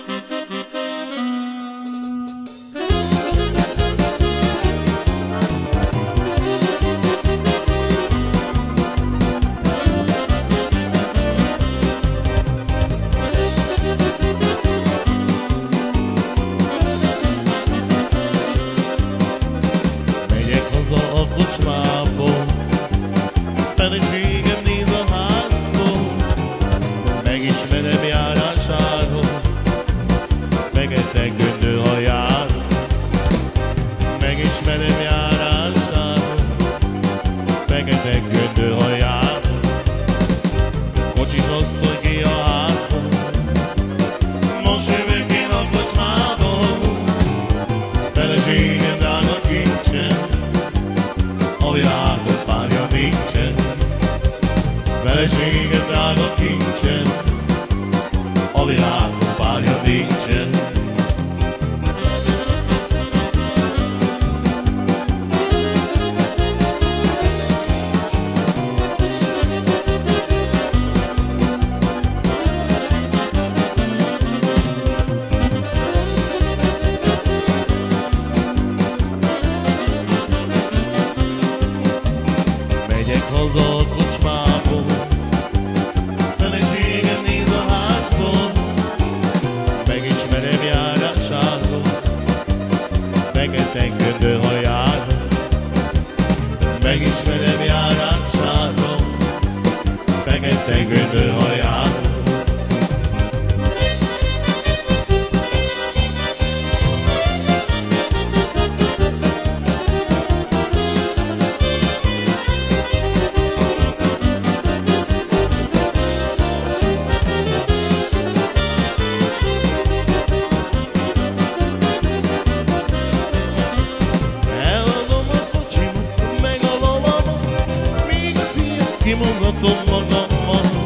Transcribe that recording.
Megyek haza a kocsmából, feleségem néz a házból, megismerem járásáról, fekete göndör hajár. Megismerem járásáról, fekete göndör hajár. Kocsit hoztad ki a házból, most jövök én a kocsmából, feleségem drága kincsen, a világon párja nincsen. Feleségem drága kincsen, a világon párja nincsen. Megyek haza a kocsmából, feleségem néz a házból, megismerem járásáról, fekete göndör hajáról. Megismerem járásáról, fekete göndör hajáról. Eladom a kocsimat, meg a lovamat, míg a szívet kimondatom magammal.